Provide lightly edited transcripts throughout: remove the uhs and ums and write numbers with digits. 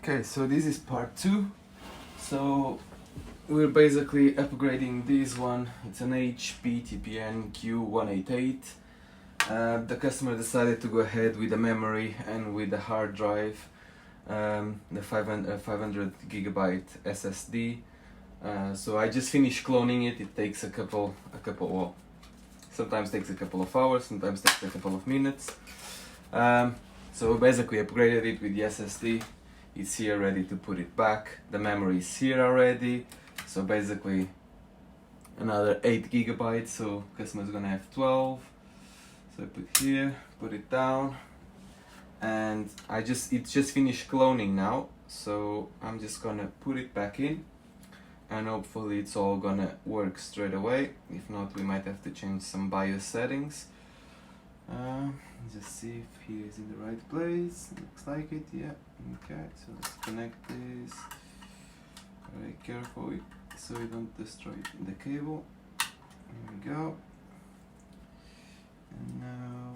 Okay, so this is part 2. So we're basically upgrading this one. It's an HP TPN-Q188. The customer decided to go ahead with the memory and with the hard drive, the 500 gigabyte SSD. So I just finished cloning it. It takes well, sometimes takes a couple of hours, sometimes takes a couple of minutes. So we basically upgraded it with the SSD. It's here ready to put it back. The memory is here already. So basically another 8 gigabytes. So customer's gonna have 12. So I put here, put it down, and it's just finished cloning now. So I'm just gonna put it back in, and hopefully it's all gonna work straight away. If not, we might have to change some BIOS settings. Just see if he is in the right place. Looks like it, yeah. Okay, so let's connect this. Very careful so we don't destroy the cable. Here we go. And now,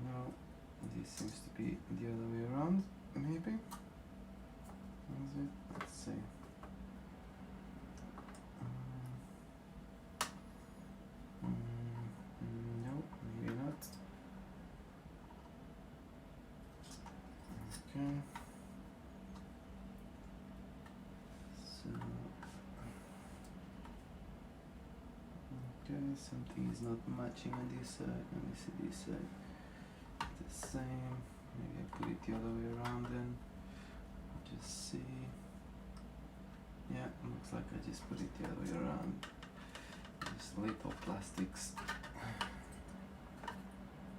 no, this seems to be the other way around, maybe. Is it? Let's see. No, maybe not. Okay. So, okay, something is not matching on this side. Let me see this side. The same. Maybe I put it the other way around then. Just see. Yeah, looks like I just put it the other way around. Just little plastics.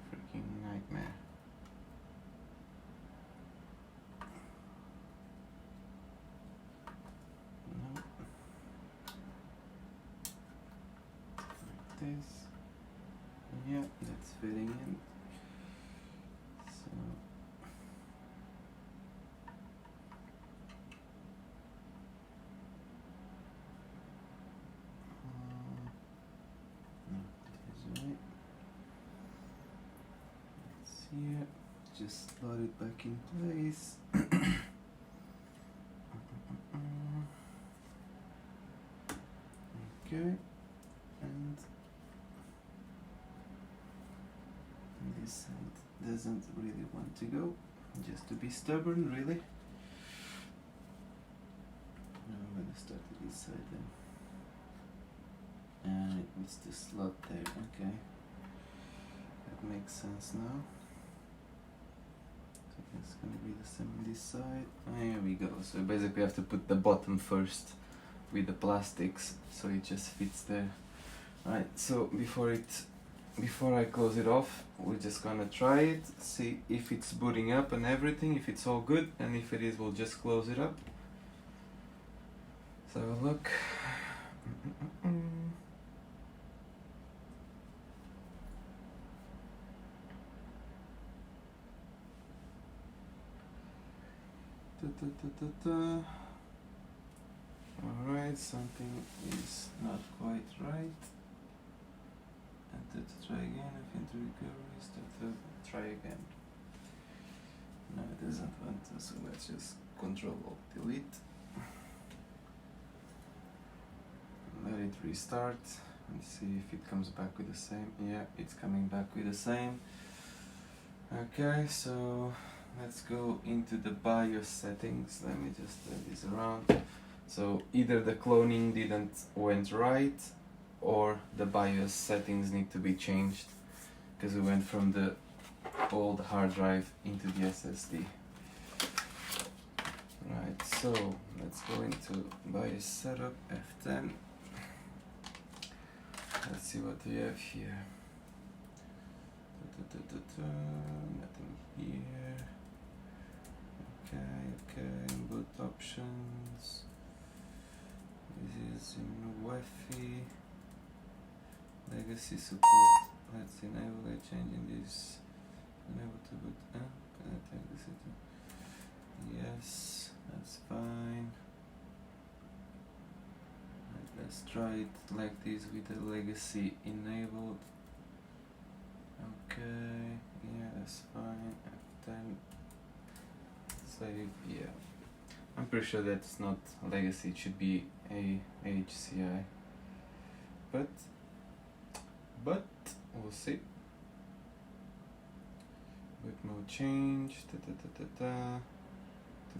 Freaking nightmare. No. Like this. Yeah, that's fitting in. So. Here, just slot it back in place. Okay, and this side doesn't really want to go, just to be stubborn, really. Now I'm gonna start with this side then. And it needs to slot there, okay. That makes sense now. It's gonna be the same on this side. There we go. So basically I have to put the bottom first with the plastics so it just fits there. Right, so before I close it off, we're just gonna try it, see if it's booting up and everything, if it's all good, and if it is, we'll just close it up. So have a look. Alright, something is not quite right. And to try again, if into recovery, start to try again. No, it doesn't want to, so let's just Control-Alt-Delete. Let it restart and see if it comes back with the same. Yeah, it's coming back with the same. Okay, so let's go into the BIOS settings. Let me just turn this around. So either the cloning went right, or the BIOS settings need to be changed, because we went from the old hard drive into the SSD. Right, so let's go into BIOS setup, F10. Let's see what we have here. Nothing here. Okay, boot options. This is Wi-Fi. Legacy support. Let's enable it, changing this. Enable to boot. Yes, that's fine. Right, let's try it like this with the legacy enabled. Okay, yeah, that's fine. save, yeah. I'm pretty sure that's not legacy, it should be a HCI. But we'll see. Boot mode change, To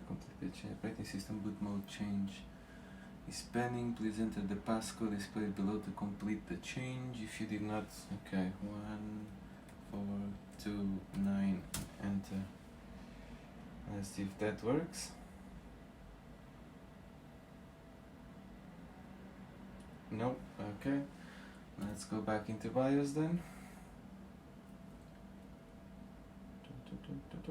complete the change, operating system boot mode change is pending. Please enter the passcode displayed below to complete the change. If you did not, okay, 1429, enter. Let's see if that works. Nope, okay. Let's go back into BIOS then. F10.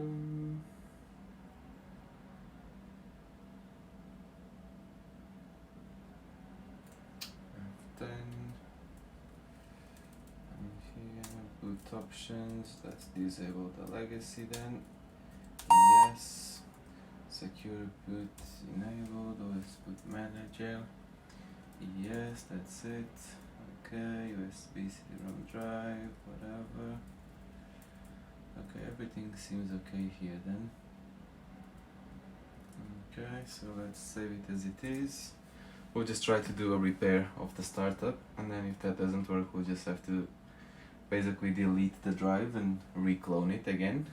And here, boot options. Let's disable the legacy then. Yes. Secure boot enabled. OS boot manager. Yes, that's it. Okay, USB CD-ROM drive, whatever. Okay, everything seems okay here then. Okay, so let's save it as it is. We'll just try to do a repair of the startup, and then if that doesn't work, we'll just have to basically delete the drive and reclone it again.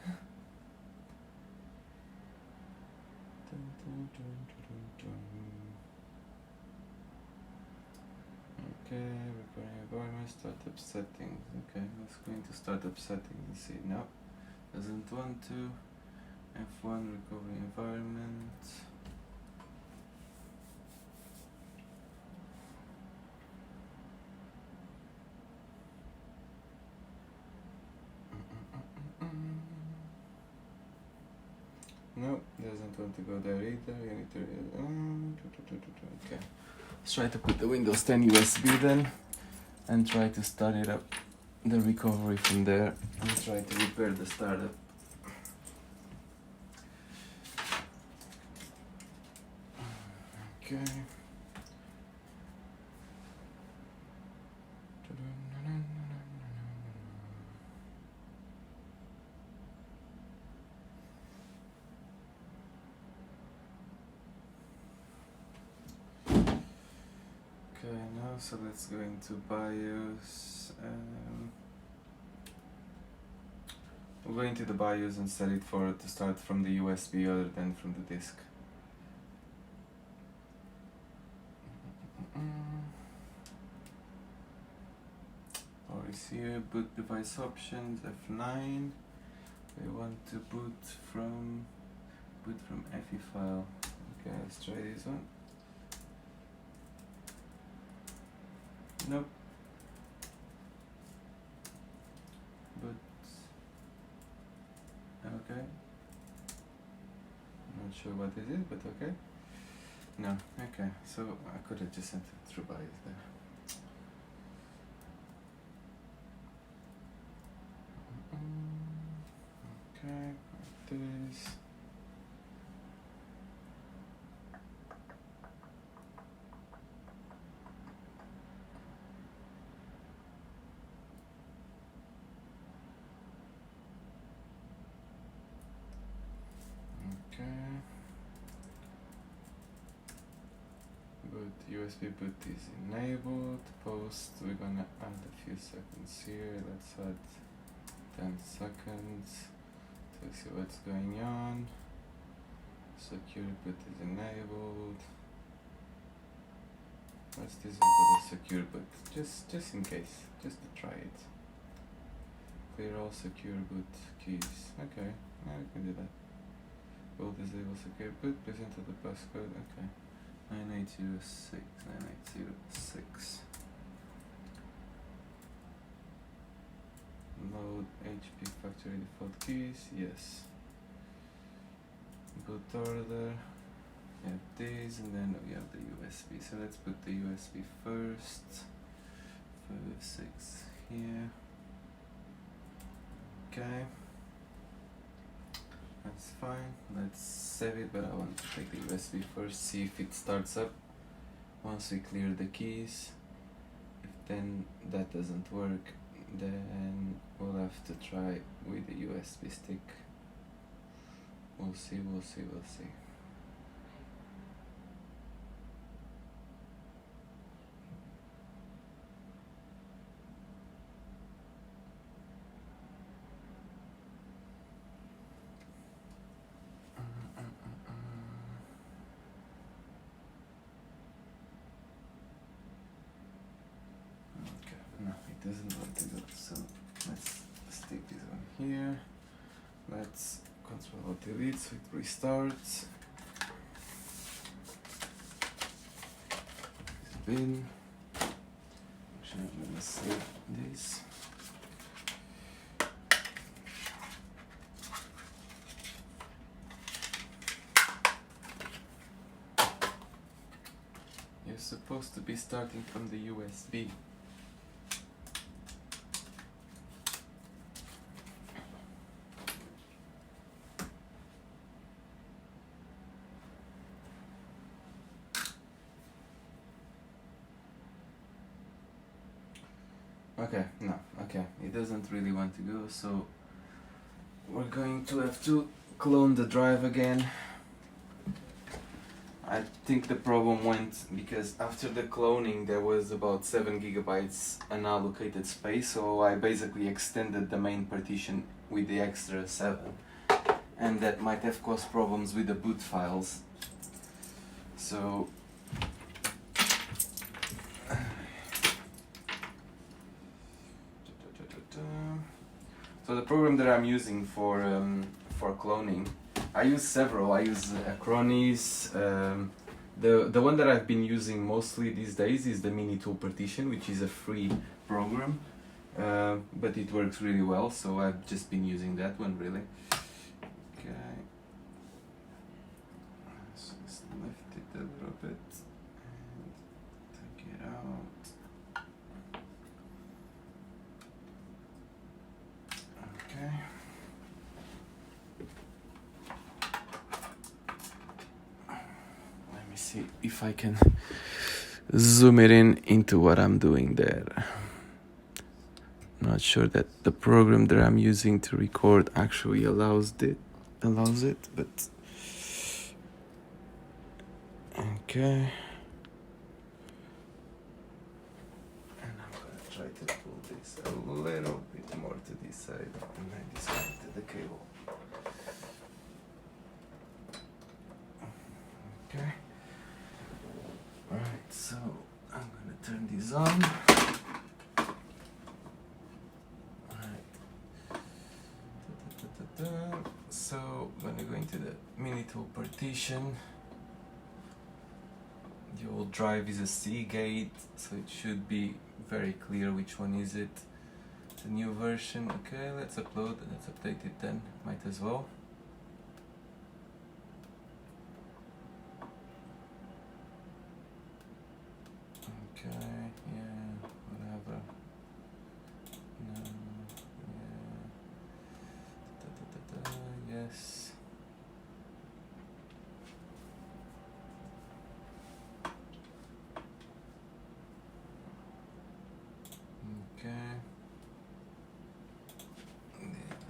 Okay, repairing environment, startup settings. Okay, let's go into startup settings and see. No, doesn't want to. F1 recovery environment. No, doesn't want to go there either. You need to. Okay. Let's try to put the Windows 10 USB then, and try to start it up, the recovery from there, and try to repair the startup. Okay. Okay, now so let's go into BIOS. We'll go into the BIOS and set it to start from the USB other than from the disk. Or is here boot device options F9. We want to boot from FE file. Okay, let's try this one. Nope. But okay. Not sure what it is, but okay. No, okay. So I could have just sent it through BIOS there. Okay, like this. Okay. Boot USB boot is enabled. Post, we're gonna add a few seconds here. Let's add 10 seconds to see what's going on. Secure boot is enabled. Let's disable the secure boot, just in case, just to try it. Clear all secure boot keys. Okay, now we can do that. We'll disable secure boot, please enter the passcode. Okay, 9806, 9806. Load HP factory default keys, yes. Boot order, we have these, and then we have the USB. So let's put the USB first. 506 here. Okay. That's fine. Let's save it, but I want to take the USB first, see if it starts up. Once we clear the keys, if then that doesn't work, then we'll have to try with the USB stick. We'll see. Okay, no, it doesn't want to go, so let's stick this one here. Let's Control Delete so it restarts. Bin. Actually, I'm gonna save this. You're supposed to be starting from the USB. Okay, it doesn't really want to go, so we're going to have to clone the drive again. I think the problem went because after the cloning there was about 7 gigabytes unallocated space, so I basically extended the main partition with the extra 7, and that might have caused problems with the boot files. So the program that I'm using for cloning, I use several. I use Acronis. The one that I've been using mostly these days is the Mini Tool Partition, which is a free program, but it works really well. So I've just been using that one really. Okay, so just lift it a little bit and take it out. Okay. Let me see if I can zoom it into what I'm doing there. Not sure that the program that I'm using to record actually allows it, but okay. And I'm gonna try to pull this a little bit more to this side, and I disconnected the cable. Okay. Alright, so I'm gonna turn this on. So when you go into the Mini Tool Partition, the old drive is a Seagate, so it should be very clear which one is it. The new version. Okay, let's upload, let's update it then, might as well. Okay, yeah, whatever. No, yeah. Yes. Okay.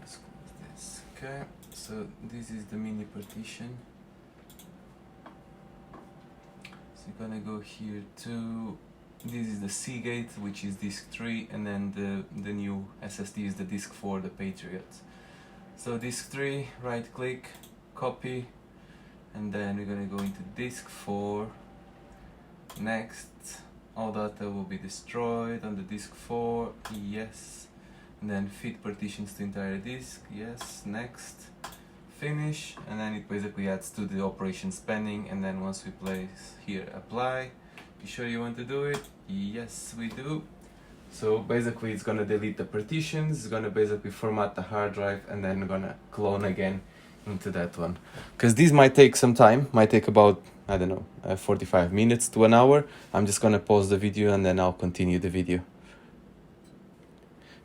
Let's close this. Okay, so this is the mini partition. So you're gonna go here to, this is the Seagate, which is disk 3, and then the new SSD is the disk 4, the Patriot. So disk 3, right click, copy, and then we're gonna go into disk 4. Next, all data will be destroyed on the disk 4, yes. And then fit partitions to entire disk, yes. Next, finish, and then it basically adds to the operation spanning. And then once we place here apply, you sure you want to do it? Yes, we do. So basically it's gonna delete the partitions, it's gonna basically format the hard drive, and then gonna clone again into that one. Because these might take some time, might take about, I don't know, 45 minutes to an hour. I'm just gonna pause the video and then I'll continue the video.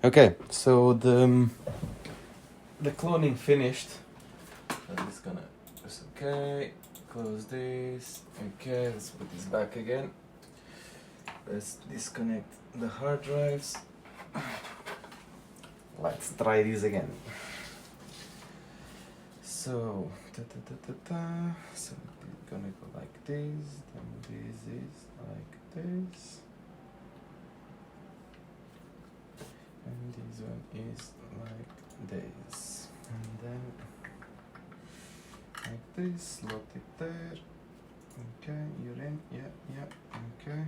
Okay, so the cloning finished. I'm just gonna press OK, close this. Okay, let's put this back again. Let's disconnect the hard drives. Let's try this again. So, so it's gonna go like this, then this is like this, and this one is like this, and then like this, slot it there. Okay, you're in, yeah, okay.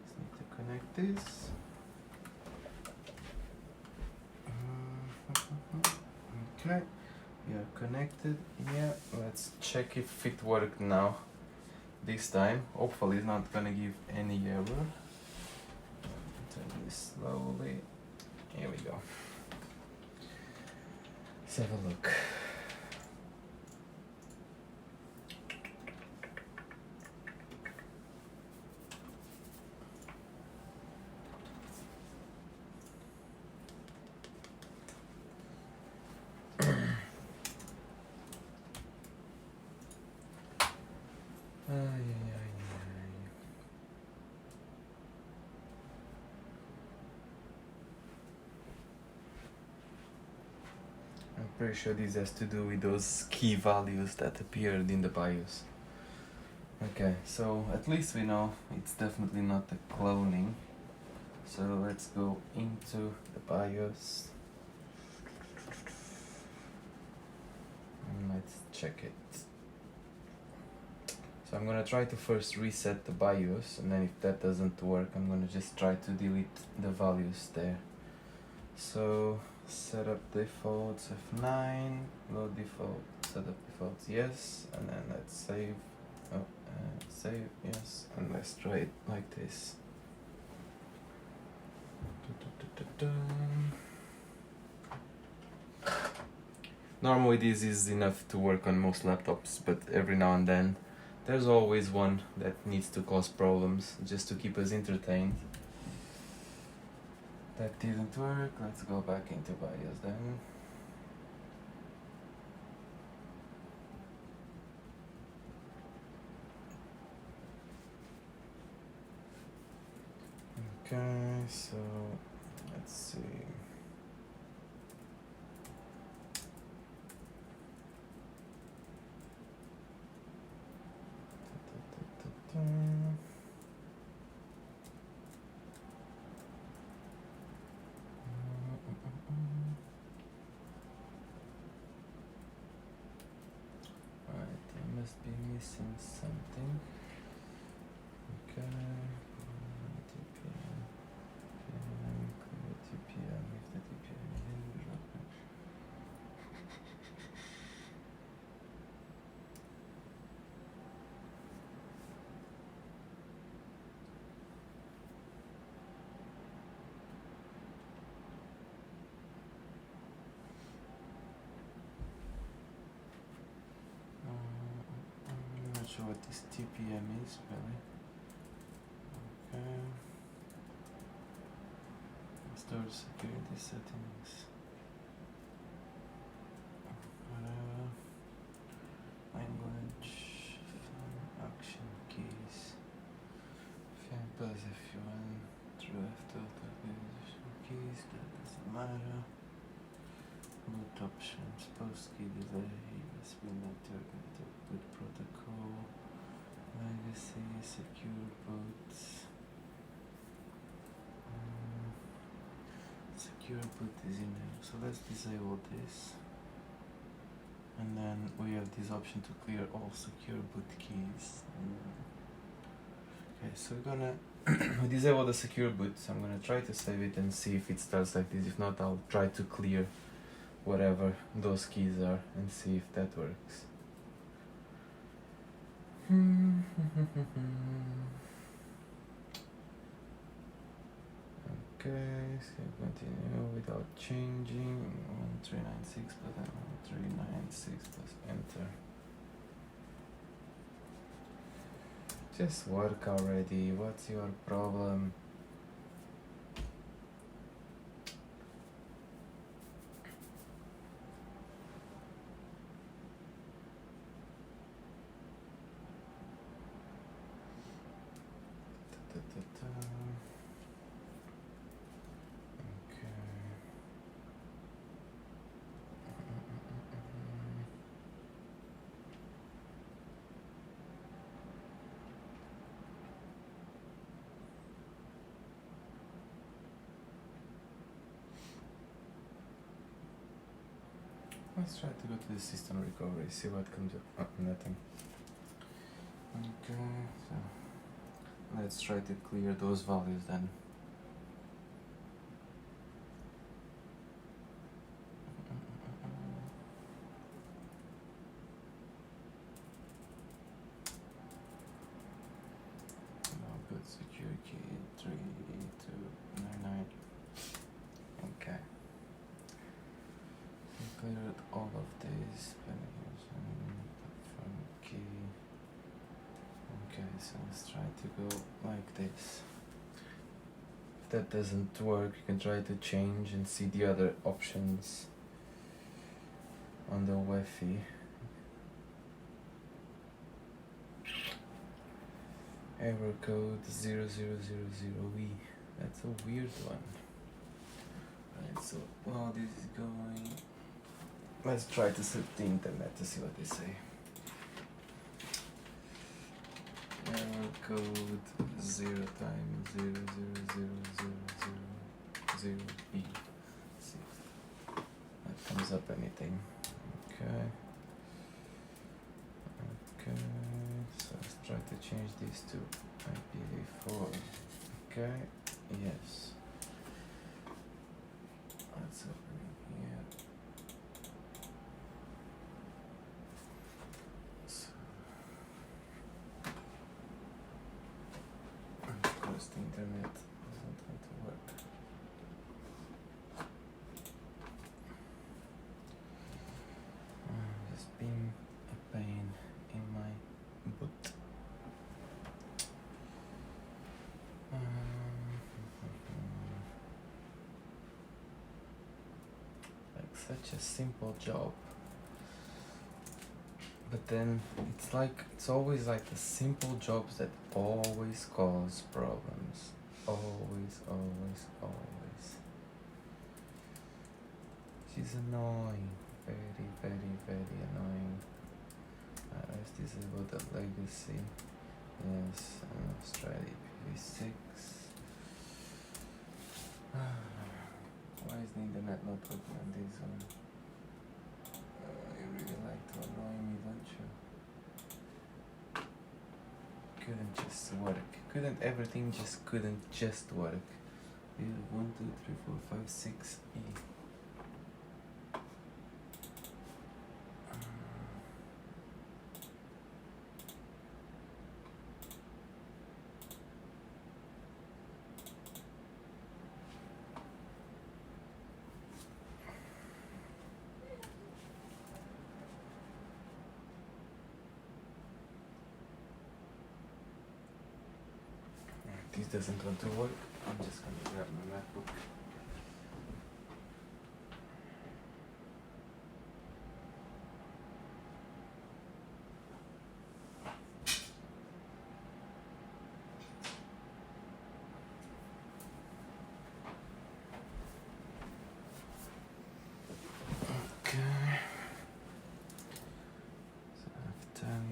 Just need to connect this. Okay, we are connected. Yeah, let's check if it worked now. This time, hopefully it's not gonna give any error. Turn this slowly. Here we go. Let's have a look. I'm pretty sure this has to do with those key values that appeared in the BIOS. Okay, so at least we know it's definitely not a cloning. So let's go into the BIOS and let's check it. So I'm gonna try to first reset the BIOS, and then if that doesn't work, I'm gonna just try to delete the values there. So setup defaults F9, load default, setup defaults yes, and then let's save. Oh, save yes, and let's try it like this. Normally this is enough to work on most laptops, but every now and then there's always one that needs to cause problems just to keep us entertained. That didn't work. Let's go back into BIOS then. Okay, so let's see. Must be missing something. Okay. TPN. Clear TPN. If the TPN is I'm not sure what this TPM is really. Okay. Store security settings. Language. Action keys. Fan plus F1. True F12 keys. That doesn't matter. Boot options. Post key delay. USB network. Boot protocol. Legacy. Secure boots. Secure boot is in there, so let's disable this, and then we have this option to clear all secure boot keys. Okay, so we're gonna disable the secure boot. So I'm gonna try to save it and see if it starts like this. If not, I'll try to clear whatever those keys are and see if that works. Okay, so continue without changing. 1396 plus 1396 plus enter. Just work already. What's your problem? Let's try to go to the system recovery, see what comes up. Oh, nothing. Okay, so let's try to clear those values then. Now put secure key 3299. Okay. We cleared all of these. From key. Okay, so let's try to go like this. If that doesn't work, you can try to change and see the other options on the Wi-Fi. Error code 0000E. That's a weird one. Right, so while this is going, let's try to set the internet to see what they say. Error code 0 times 000000E. See if that comes up anything. Okay. Okay. So let's try to change these to IPv4. Okay. Yes. Let's open it here. So, of course, the internet isn't going to work. Just being a pain in my butt. Like such a simple job, but then it's always like the simple jobs that always cause problems. Always. She's annoying, very annoying. Let's disable the legacy. Yes, and let's try the IPv6. Why is the internet not working on this one? You really like to annoy me, don't you? Couldn't just work. Everything couldn't just work. 1, 2, 3, 4, 5, 6, E. This doesn't want to work. I'm just gonna grab my MacBook. Okay. So I've done.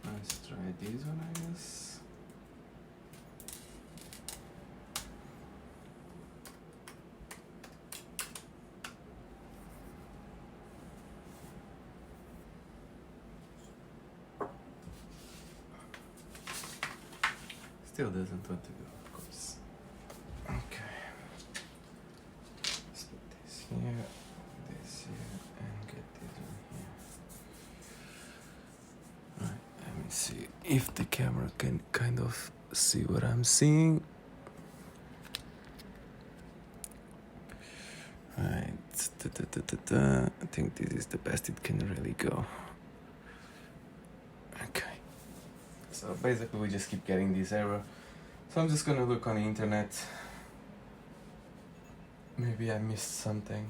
Let's try this one, I guess. Still doesn't want to go, of course. Okay. Let's put this here, and get this one here. Right, let me see if the camera can kind of see what I'm seeing. Right, I think this is the best it can really go. Okay. So basically we just keep getting this error. So I'm just gonna look on the internet. Maybe I missed something.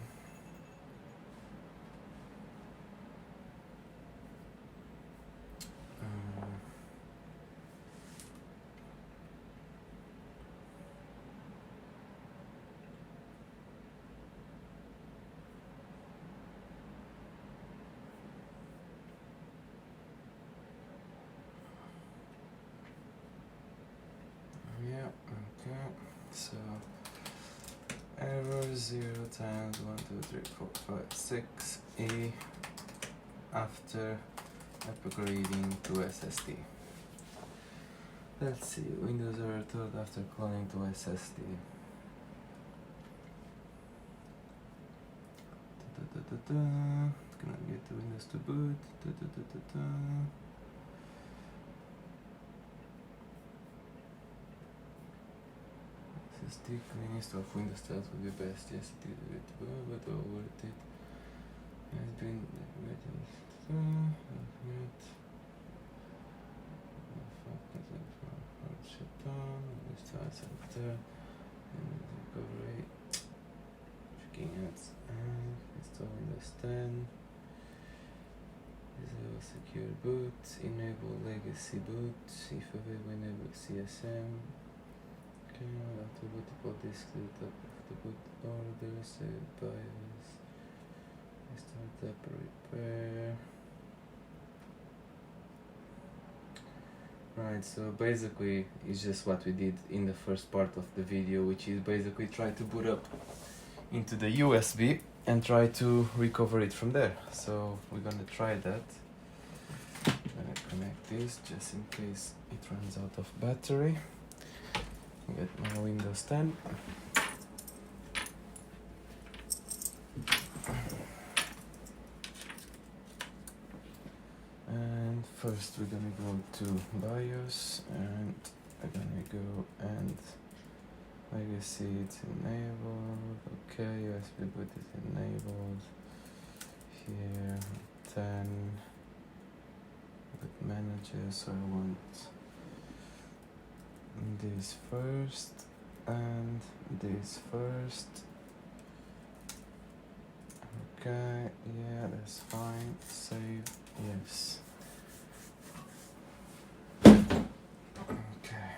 So error 0 times 1, 2, 3, 4, 5, 6 E after upgrading to SSD. Let's see, Windows error told after cloning to SSD. Gonna get the Windows to boot. SSD cleaning of Windows starts would be best. Yes, it is but all worth it. Has been shut down. Starts after recovery. Checking out and install Windows 10. Disable secure boot. Enable legacy boot. If available, enable CSM. Okay, after multiple disks to the top of the boot order, save BIOS. Start up repair. Right, so basically it's just what we did in the first part of the video, which is basically try to boot up into the USB and try to recover it from there. So we're gonna try that. I'm gonna connect this just in case it runs out of battery. Get my Windows 10. And first we're gonna go to BIOS and we're gonna go and legacy it's enabled. Okay, USB boot is enabled. Here 10 boot manager, so I want this first and this first. Okay, yeah, that's fine. Save, yes. Okay.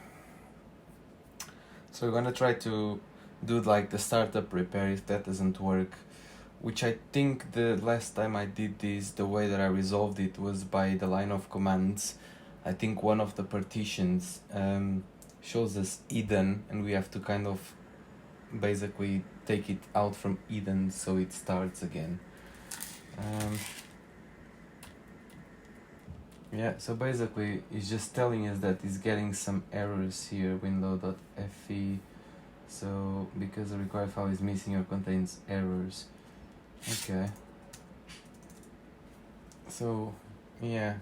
So we're gonna try to do like the startup repair if that doesn't work, which I think the last time I did this, the way that I resolved it was by the line of commands. I think one of the partitions shows us Eden, and we have to kind of basically take it out from Eden so it starts again. Yeah, so basically it's just telling us that it's getting some errors here, window.fe. So because the required file is missing or contains errors. Okay. So yeah,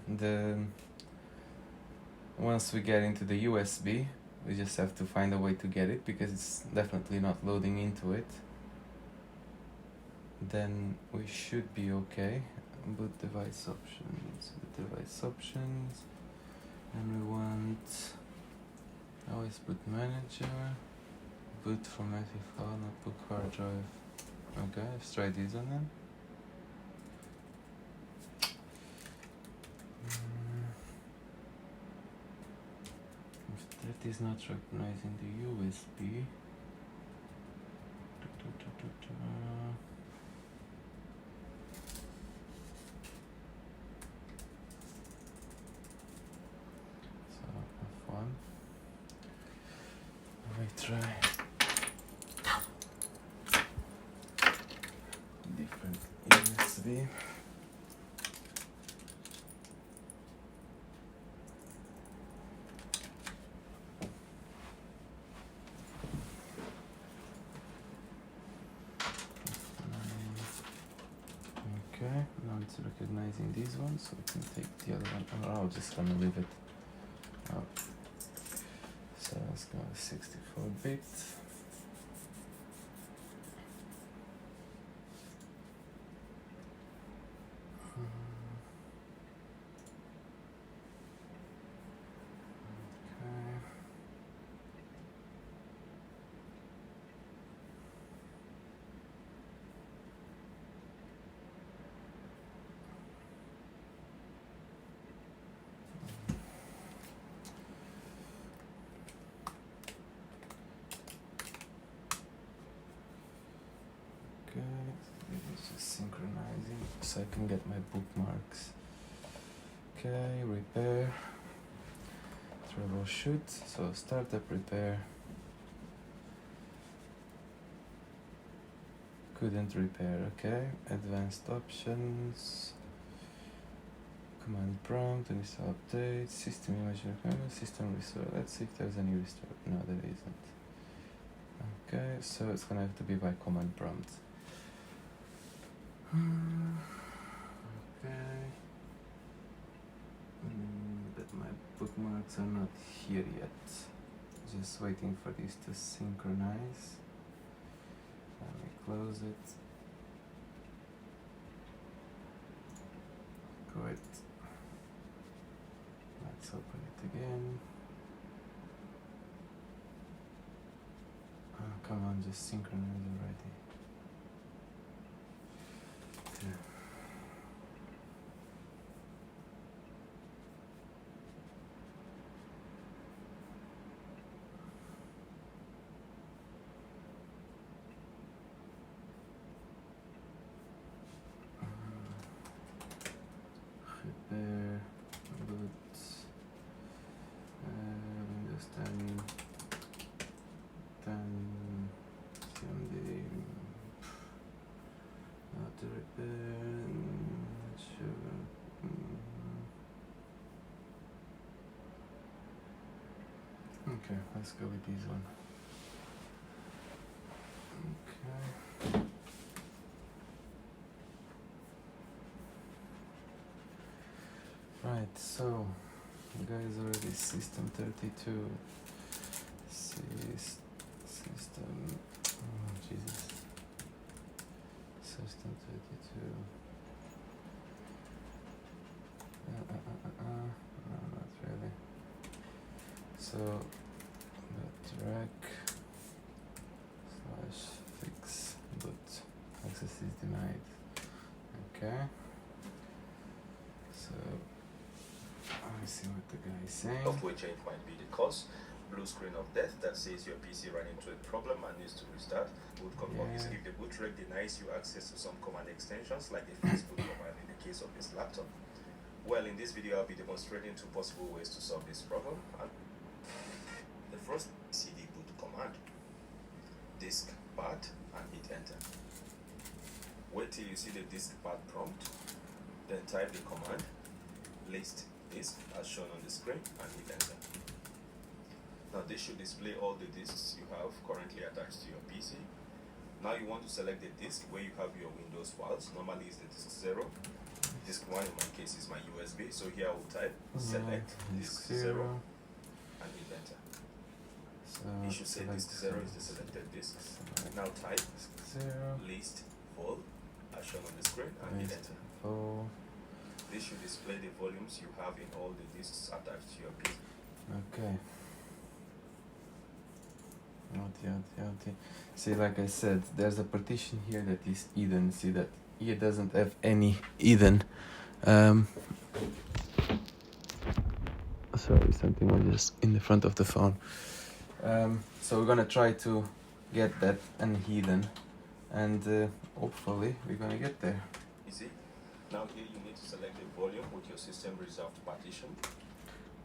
once we get into the USB, we just have to find a way to get it because it's definitely not loading into it. Then we should be okay. Boot device options, and we want OS boot manager, boot from active file, notebook, hard drive. Okay, let's try this on them. If that is not recognizing the USB, so F1. Let me try different USB. Okay, now it's recognizing this one, so we can take the other one, or I'll just gonna leave it. Oh. So let's go 64-bit. It's just synchronizing so I can get my bookmarks. Okay, repair, troubleshoot, so startup repair. couldn't repair. Okay, advanced options, command prompt, install update, system image requirement, system restore. Let's see if there's any restore. No, there isn't. Okay, so it's gonna have to be by command prompt. Okay. But my bookmarks are not here yet. Just waiting for these to synchronize. Let me close it. Good. Let's open it again. Oh, come on, just synchronize already. Okay. Repair, boot, Windows 10, CMD, auto repair, sure. Okay, let's go with this one. Okay. Right, so you guys already system 32. System, oh Jesus. System 32. No, not really. So, the track / fix boot. Access is denied. Okay. So, let me see what the guy is saying. Software change might be the cause. Blue screen of death that says your PC ran into a problem and needs to restart. Boot confirm is if the boot rec denies you access to some command extensions like the Facebook command in the case of this laptop. Well, in this video I'll be demonstrating two possible ways to solve this problem. The first cd boot command, disk path, and hit enter. Wait till you see the disk path prompt, then type the command list disk as shown on the screen and hit enter. Now this should display all the disks you have currently attached to your PC. Now you want to select the disk where you have your Windows files. Normally it's the disk 0. Disk 1 in my case is my USB. So here I will type select disk 0 and hit enter. So you should say disk 0 is the selected disk. Now type list full as shown on the screen and hit enter. This should display the volumes you have in all the disks attached to your PC. Okay. See, like I said, there's a partition here that is hidden. See that here doesn't have any hidden. Sorry, something was just in the front of the phone. So we're gonna try to get that unhidden, and hopefully we're gonna get there. Easy. Now here you need to select the volume with your system reserved partition.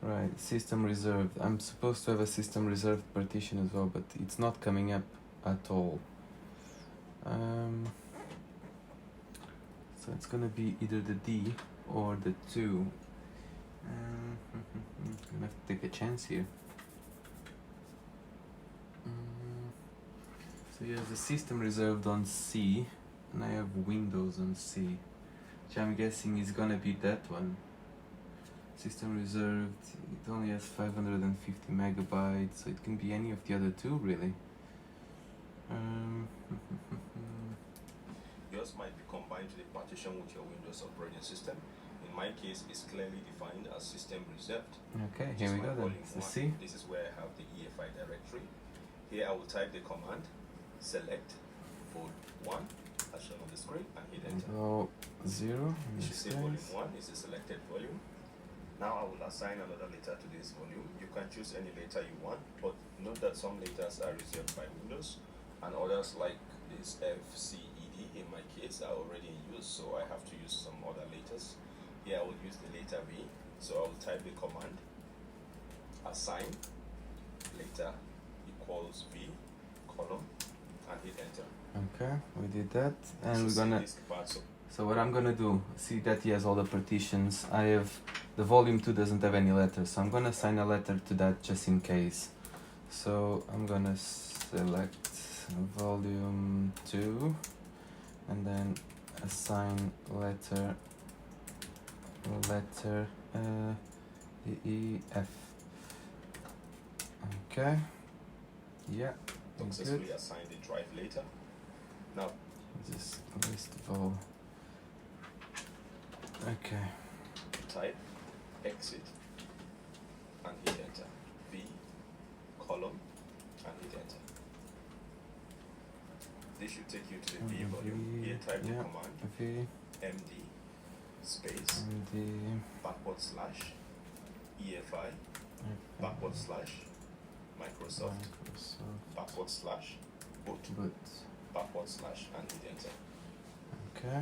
Right, system reserved. I'm supposed to have a system reserved partition as well, but it's not coming up at all. So it's gonna be either the D or the 2. I'm gonna have to take a chance here. So you have the system reserved on C, and I have Windows on C, which I'm guessing is gonna be that one. System reserved, it only has 550 megabytes, so it can be any of the other two, really. Yours might be combined to the partition with your Windows operating system. In my case, it's clearly defined as system reserved. Okay, here we go then. So C. This is where I have the EFI directory. Here I will type the command select fold 1 as shown on the screen and hit enter. Go 0. You should say volume 1 is the selected volume. Now I will assign another letter to this volume. You can choose any letter you want, but note that some letters are reserved by Windows and others like this F, C, E, D in my case are already in use, so I have to use some other letters. Here I will use the letter V, so I will type the command assign letter equals V column and hit enter. Okay, we did that, and So we're see gonna. this part, So what I'm gonna do, see that he has all the partitions. I have the volume 2 doesn't have any letters, so I'm gonna assign a letter to that just in case. So I'm gonna select volume 2 and then assign letter E F. Okay. Yeah. successfully Good. assign the drive later. Now Just list vol. Okay. type exit and hit enter. V column and hit enter. This should take you to the V volume. Here type the command V MD space MD /EFI Microsoft /boot and hit enter. Okay.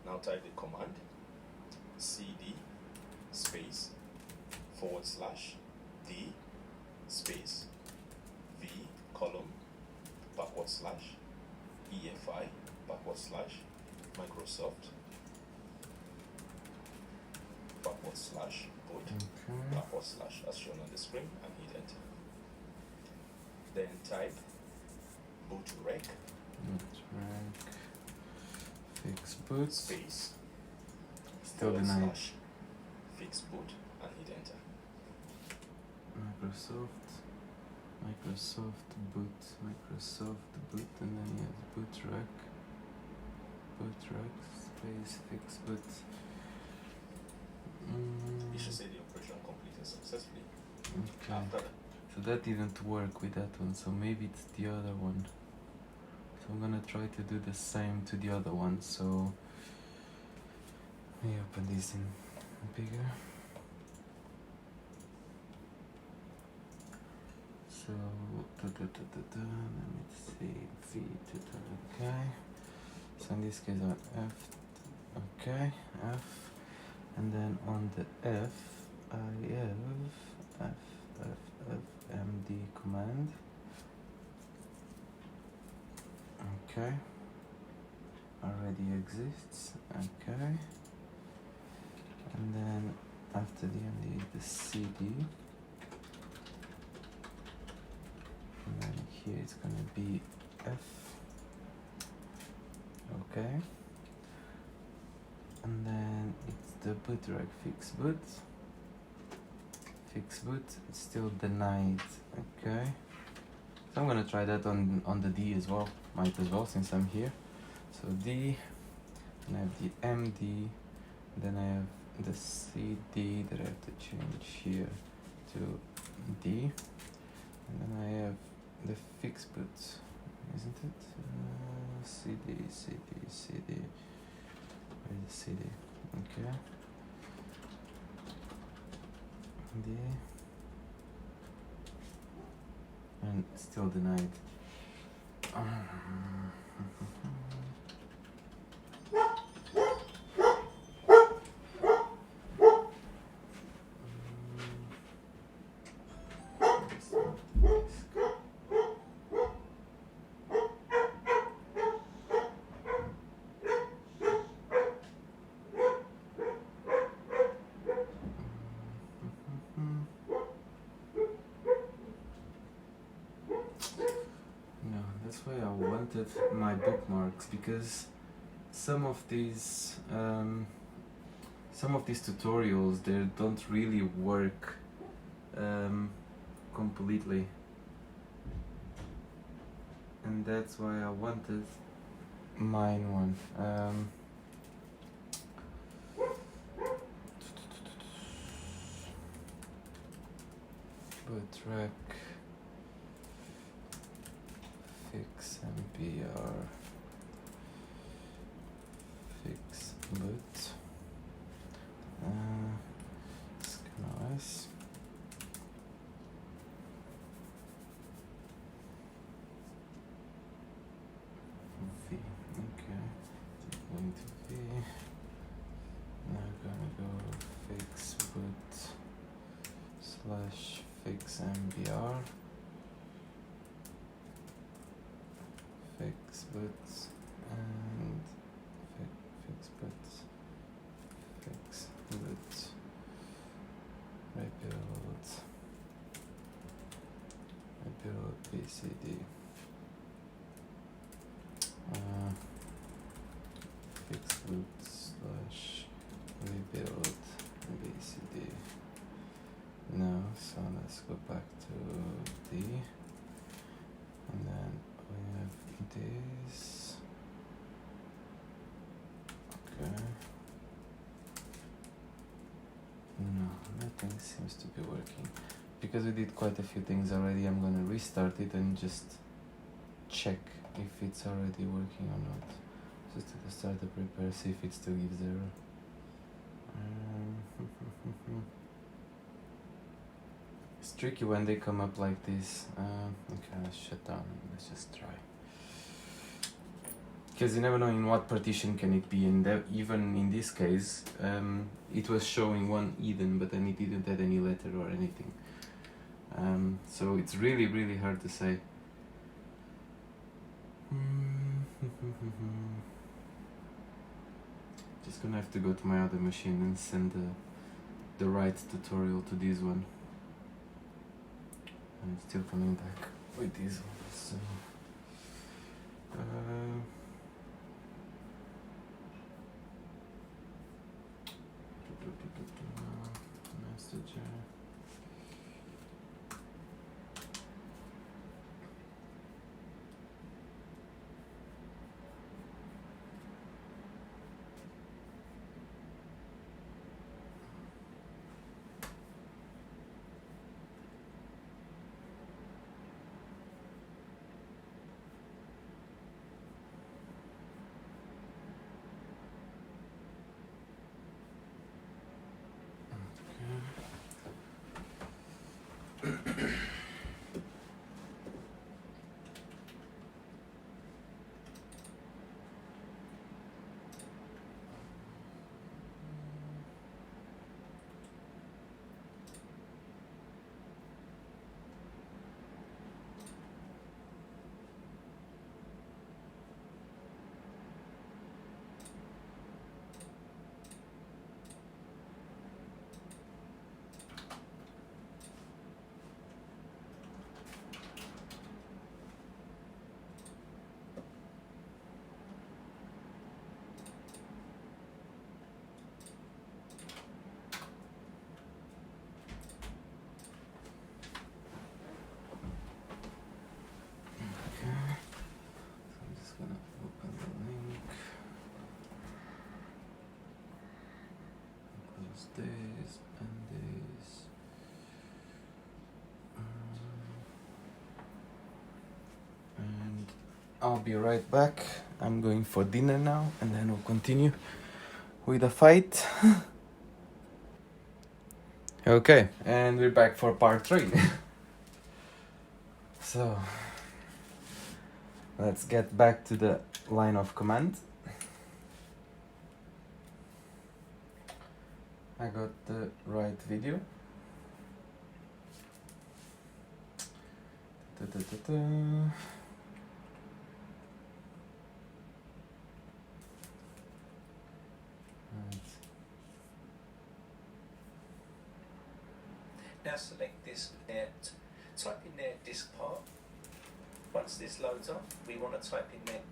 Now type the command cd space /D space V column /EFI Microsoft /boot / as shown on the screen and hit enter. Then type bootrec fix boot space still denied. /fix boot and hit enter. Microsoft boot, and then you have bootrec space fix boot. You should say the operation completed successfully. Okay. After that, So that didn't work with that one, so maybe it's the other one. So I'm gonna try to do the same to the other one. So let me open this in bigger. So let me see okay. So in this case on F, okay, F, and then on the F I have FMD command. Okay, already exists. Okay, and then after the MD the CD, and then here it's gonna be F. Okay, and then it's the bootrec fix boot. It's still denied. Okay, so I'm gonna try that on the D as well. Might as well since I'm here. So D, and I have the MD, then I have the CD that I have to change here to D, and then I have the fix boot, isn't it? CD. Where's the CD? Okay. D, and still denied. No, that's why I wanted my bookmarks, because some of these tutorials they don't really work completely, and that's why I wanted mine one. Bootrec fix MPR fix boot ScanOS. V, okay, going to V. Now gonna go fix boot /fix MBR fix boots and fix boots, fix boots, rebuild BCD, fix boots slash rebuild BCD. No, so let's go back to D, and then we have this. Okay. No, nothing seems to be working. Because we did quite a few things already, I'm gonna restart it and just check if it's already working or not. Just to start the prepare, see if it still gives error. It's tricky when they come up like this. Okay, let's shut down. Let's just try. Because you never know in what partition can it be. And even in this case, it was showing one Eden, but then it didn't add any letter or anything. So it's really, really hard to say. Just gonna have to go to my other machine and send the right tutorial to this one. I'm still coming back with this one. So, messenger. This and this. And I'll be right back. I'm going for dinner now, and then we'll continue with the fight. Okay, and we're back for part 3. So let's get back to the line of command. I got the right video. Now select disk, type in their disk part. Once this loads up, we want to type in there.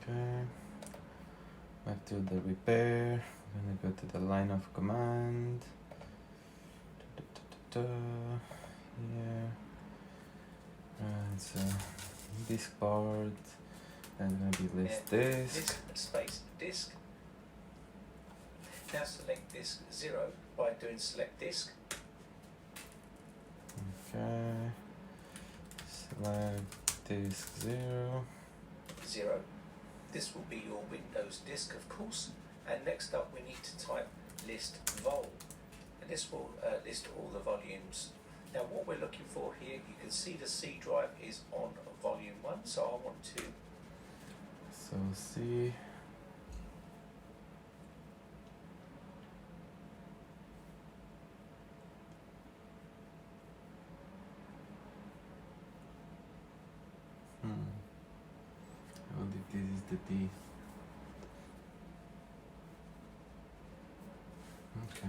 Okay, back to the repair. I'm gonna go to the line of command. Here. And so disk part. And gonna be list disk. Disk space disk. Now select disk 0 by doing select disk. Okay. Select disk 0. 0. This will be your Windows disk, of course. And next up, we need to type list vol, and this will list all the volumes. Now, what we're looking for here, you can see the C drive is on volume 1, so I want to. So C. I wonder if this is the D. Okay.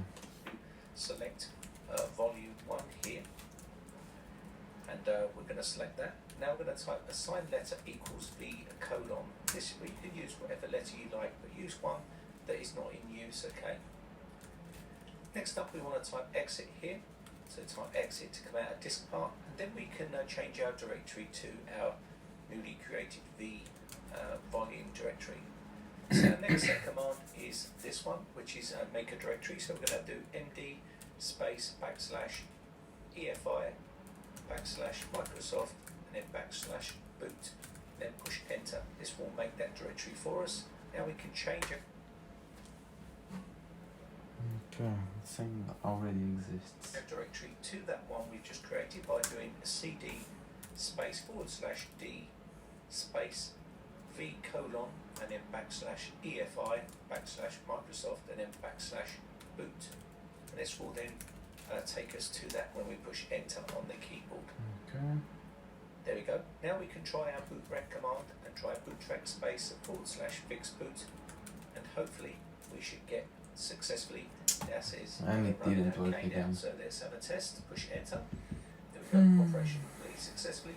Select volume 1 here, and we're going to select that. Now we're going to type assign letter equals V colon. This, you can use whatever letter you like, but use one that is not in use, okay? Next up, we want to type exit here. So type exit to come out of disk part, and then we can change our directory to our newly created V volume directory. So our next set command is this one, which is make a directory. So we're going to do md space backslash EFI backslash Microsoft and then backslash boot. Then push enter. This will make that directory for us. Now we can change it. Okay, the same already exists. A directory to that one we've just created by doing a cd space /d space v colon and then backslash EFI backslash Microsoft and then backslash boot. And this will then take us to that when we push enter on the keyboard. Okay. There we go. Now we can try our bootrec command and try bootrec space /fix boot, and hopefully we should get successfully. That says And it didn't work again. So let's have a test. Push enter. There we go. Operation completed successfully.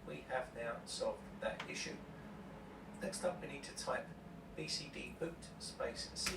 We have now solved that issue. Next up, we need to type bcd boot space C.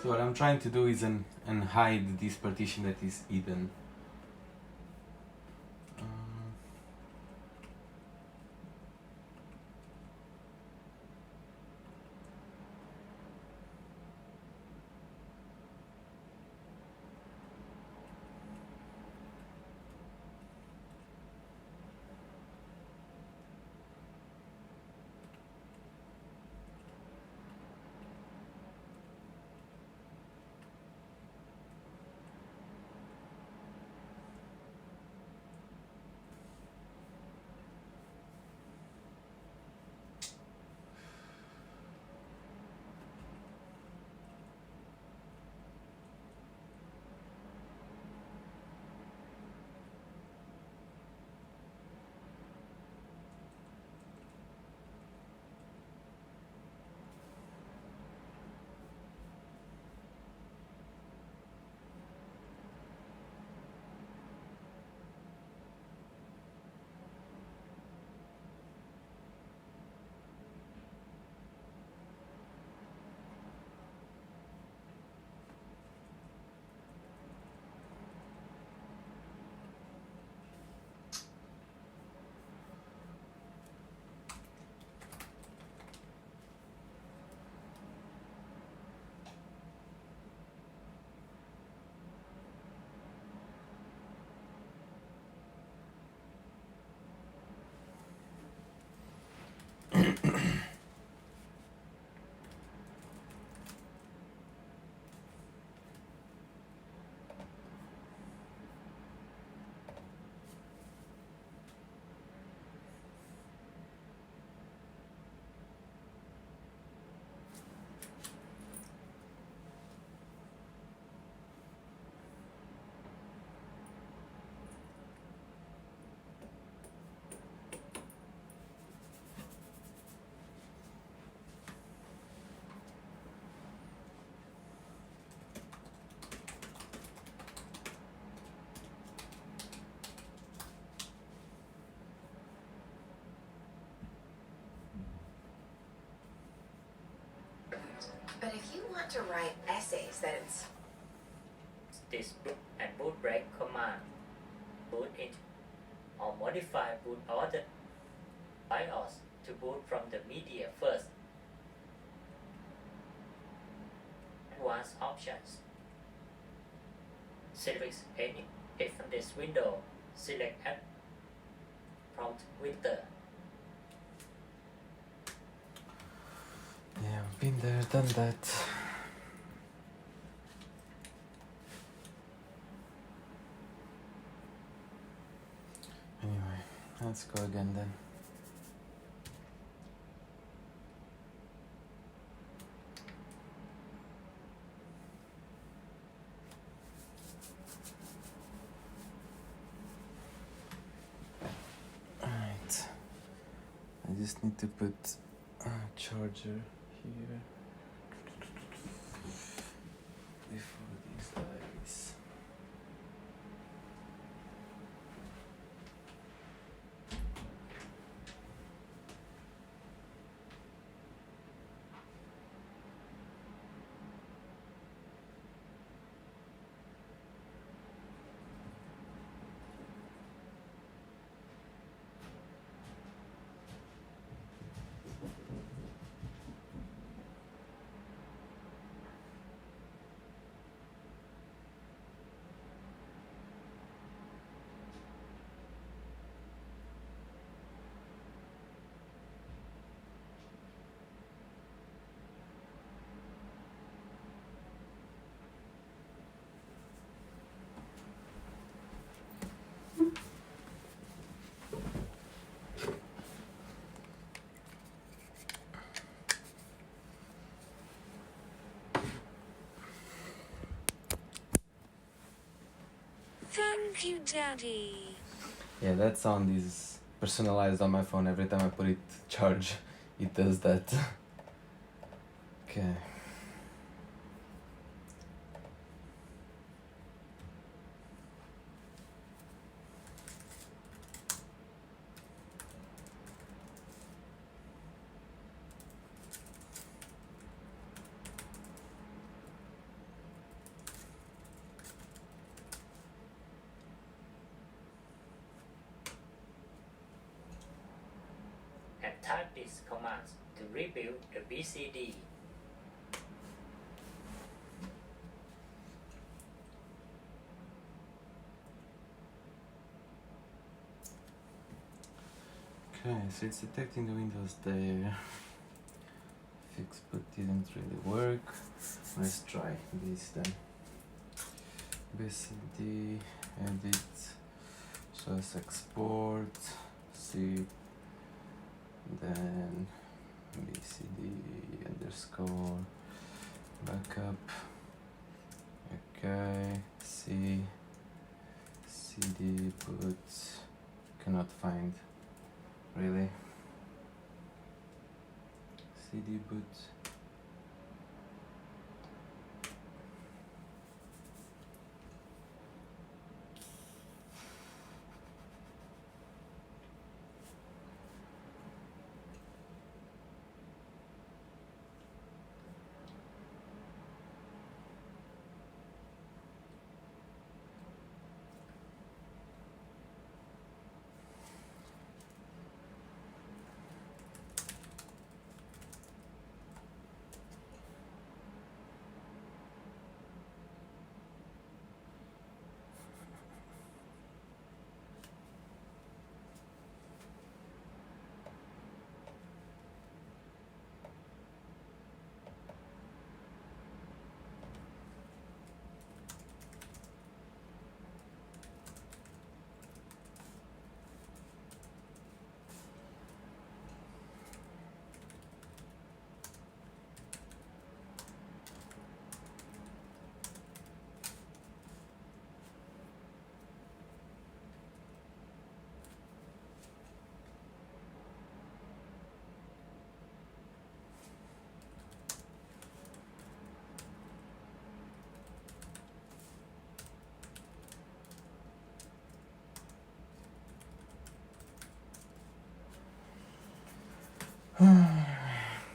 So what I'm trying to do is hide this partition that is hidden. But if you want to write essays that this boot and boot break command boot it or modify boot order BIOS to boot from the media first. Advanced options. Select any if from this window select add prompt winter. Yeah, been there, done that. Anyway, let's go again then. Alright, I just need to put a charger here before these dies. Thank you, Daddy. Yeah, that sound is personalized on my phone. Every time I put it charge, it does that. Okay. and type these commands to rebuild the BCD. Okay, so it's detecting the windows there. Fix but didn't really work. Let's try this then. BCD, edit, just export, zip, then BCD underscore backup. Okay, C, CD put, cannot find, really. CD boot.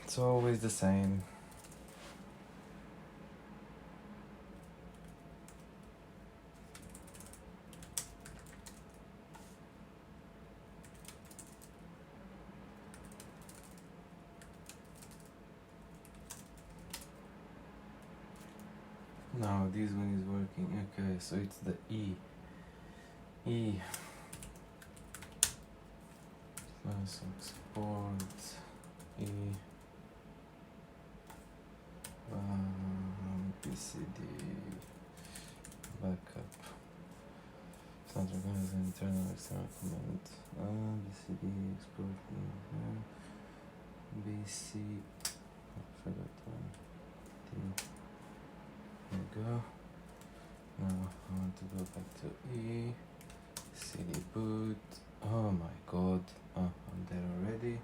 It's always the same. No, this one is working. Okay, so it's the E. E. Plus export. E. BCD. Backup. It's not recognized an internal external command. BCD export. BC. I forgot one. D. There we go. Now I want to go back to E. CD boot. Oh my god. Oh, I'm there already.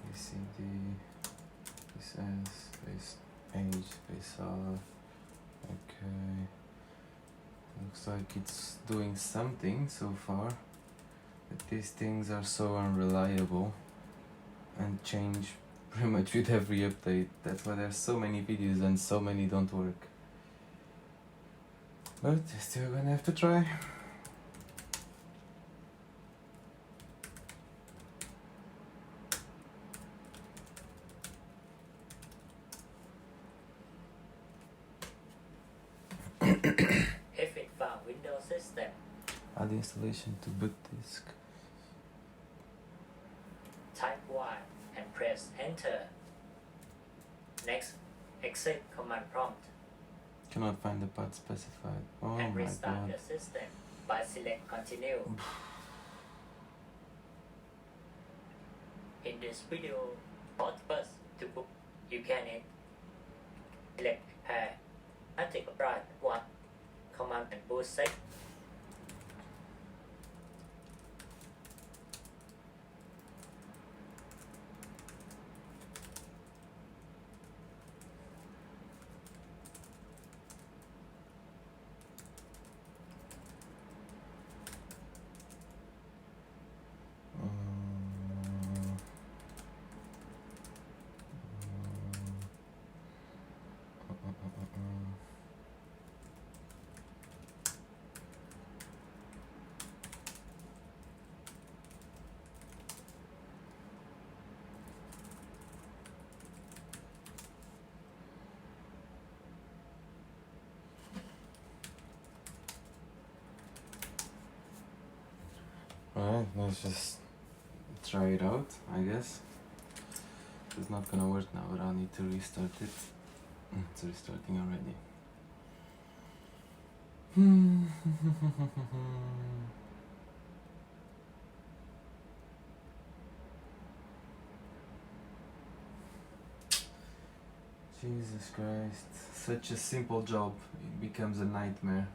BCD. This S. Space H. Space R. Okay. Looks like it's doing something so far. But these things are so unreliable and change pretty much with every update. That's why there's so many videos and so many don't work. But still gonna have to try. If it found Windows system, Add installation to boot disk. type Y and press enter. Next, exit command prompt Cannot find the path specified. Oh and my restart god. the system by select continue. In this video, purpose to boot, you can select pair, attic right one, command and boot set. let's just try it out, I guess. It's not gonna work now, but I'll need to restart it. It's restarting already. Jesus Christ, such a simple job, it becomes a nightmare.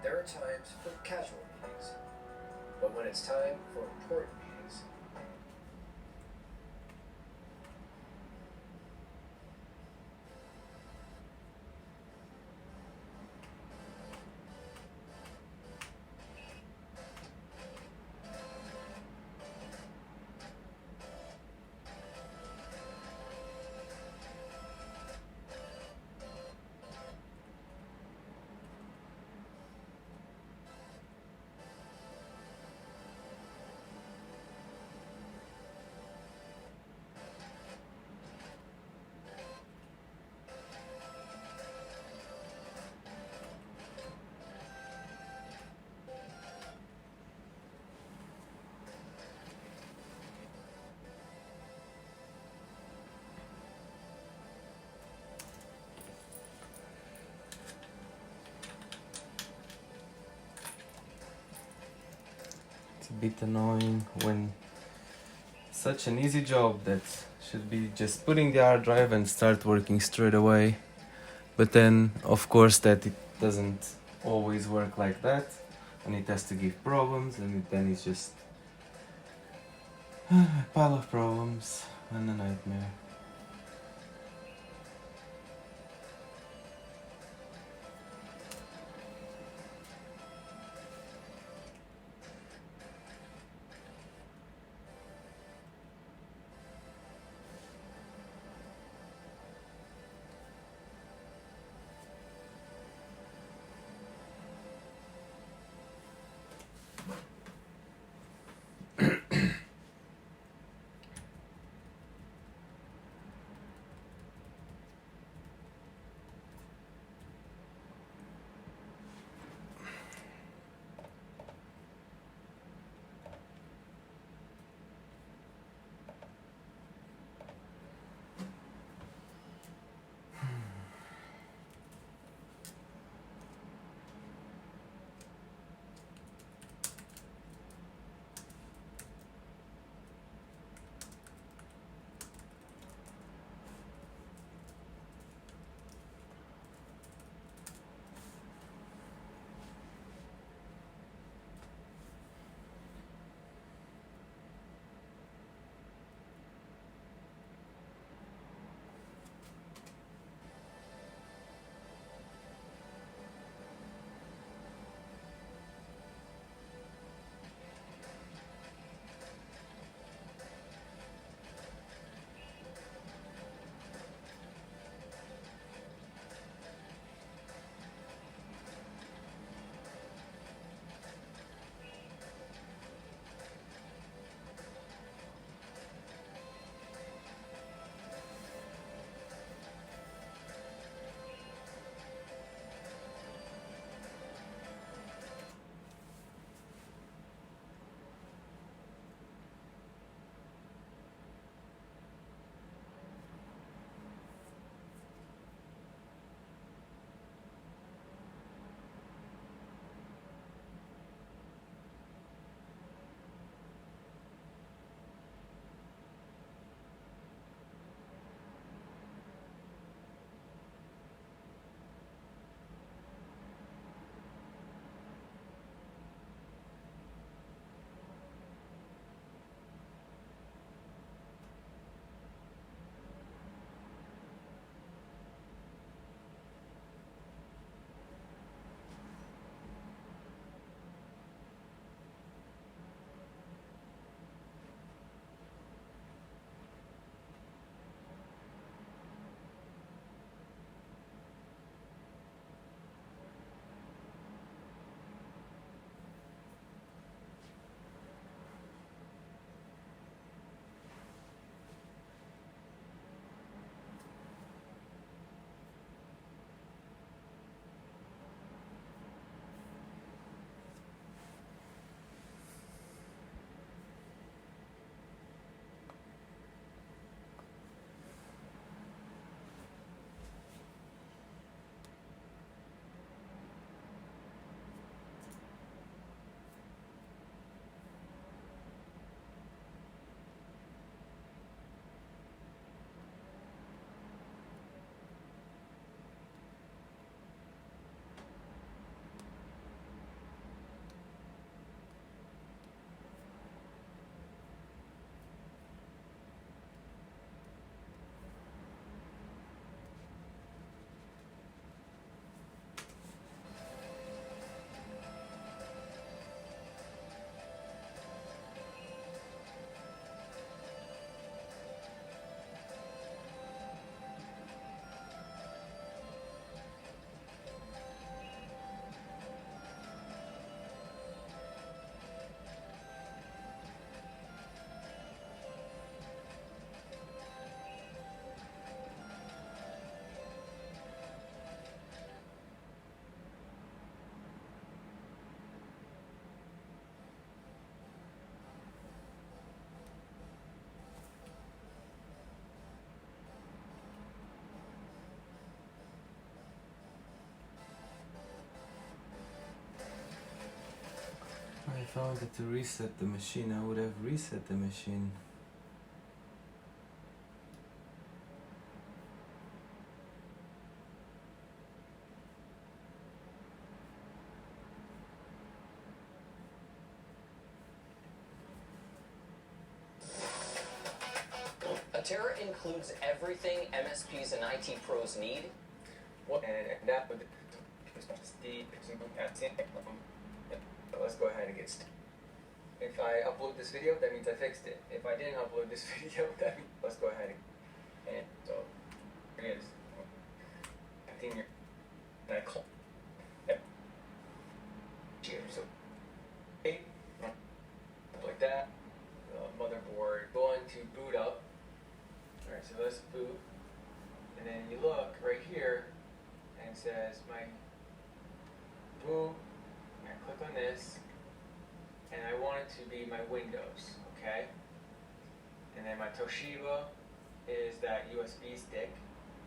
There are times for casual meetings, but when it's time for important meetings, It's a bit annoying when such an easy job that should be just putting the hard drive and start working straight away. But then, of course, that it doesn't always work like that, and it has to give problems, and then it's just a pile of problems and a nightmare. If I wanted to reset the machine, I would have reset the machine. Atera includes everything MSPs and IT pros need. And that would let's go ahead and get started. If I upload this video, that means I fixed it. If I didn't upload this video, that means let's go ahead and so here it is. Continue. And I call here. So like that. Motherboard going to boot up. Alright, so let's boot. And then you look right here and it says my boot. I click on this and I want it to be my Windows, okay? And then my Toshiba is that USB stick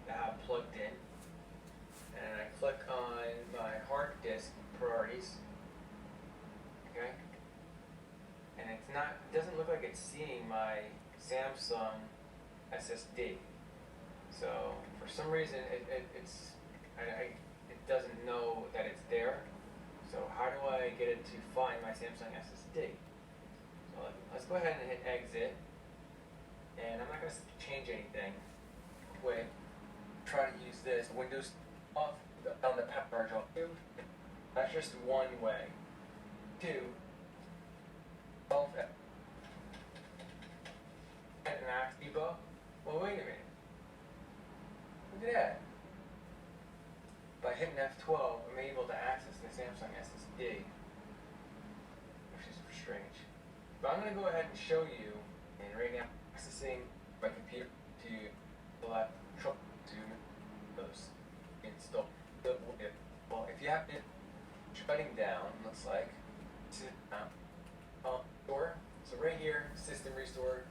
that I have plugged in. And I click on my hard disk priorities, okay? And it doesn't look like it's seeing my Samsung SSD. So for some reason it doesn't know that it's there. So how do I get it to find my Samsung SSD? So let's go ahead and hit exit. And I'm not going to change anything. Wait, try to use this Windows off on the power on 2. That's just one way. 2. 12. And ask debug. Well, wait a minute. Look at that. By hitting F12, I'm able to access the Samsung SSD, which is strange. But I'm going to go ahead and show you, and right now, accessing my computer to select to those install. Well, if you have it shutting down, looks like, restore. So right here, system restore.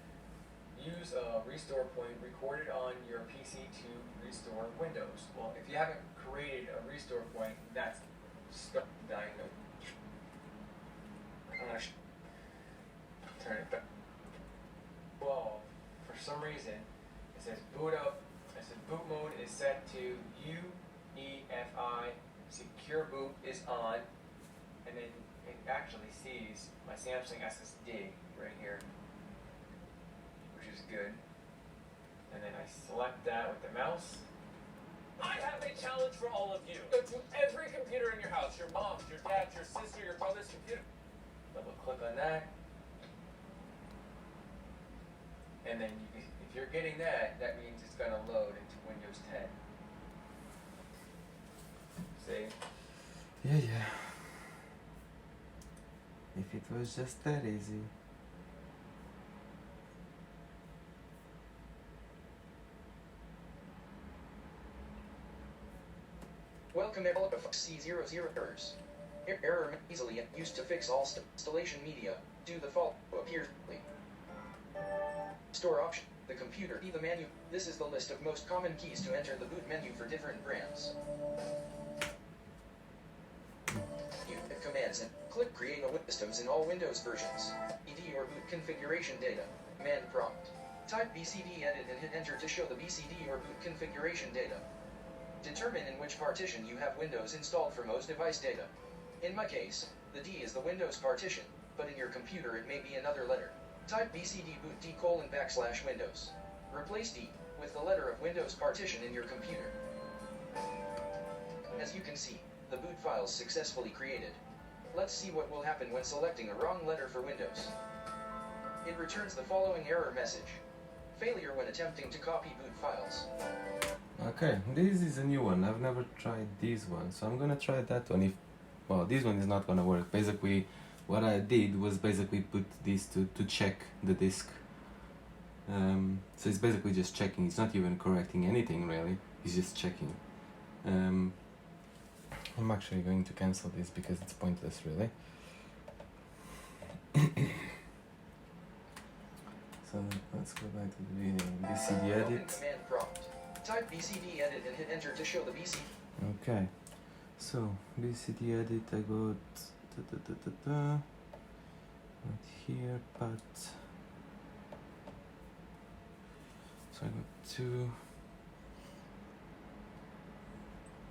Use a restore point recorded on your PC to restore Windows. Well, if you haven't created a restore point, that's stuck dyno. I'm going to turn it back. Well, for some reason, it says boot up. It says boot mode is set to UEFI. Secure boot is on. And then it actually sees my Samsung SSD right here, which is good. And then I select that with the mouse. I have a challenge for all of you. Go to every computer in your house, your mom's, your dad's, your sister, your brother's computer. Double click on that. And then if you're getting that, that means it's going to load into Windows 10. See? Yeah. If it was just that easy. Welcome to C00 errors. Error easily used to fix all installation media. Do the fault appears. Store option. The computer. The menu. This is the list of most common keys to enter the boot menu for different brands. Commands and click create a systems in all Windows versions. ED or boot configuration data. Command prompt. Type BCD edit and hit enter to show the BCD or boot configuration data. Determine in which partition you have Windows installed for most device data. In my case, the D is the Windows partition, but in your computer it may be another letter. Type BCD boot D:\Windows. Replace D with the letter of Windows partition in your computer. As you can see, the boot file is successfully created. Let's see what will happen when selecting a wrong letter for Windows. It returns the following error message. Failure when attempting to copy boot files. Okay, this is a new one. I've never tried this one, so I'm gonna try that one. Well, this one is not gonna work. Basically, what I did was basically put this to check the disk. So it's basically just checking. It's not even correcting anything really. It's just checking. I'm actually going to cancel this because it's pointless really. So let's go back to the video. BCD edit. Command prompt. Type BCD edit and hit enter to show the BCD. Okay. So BCD edit, I got right here, but so I got 2.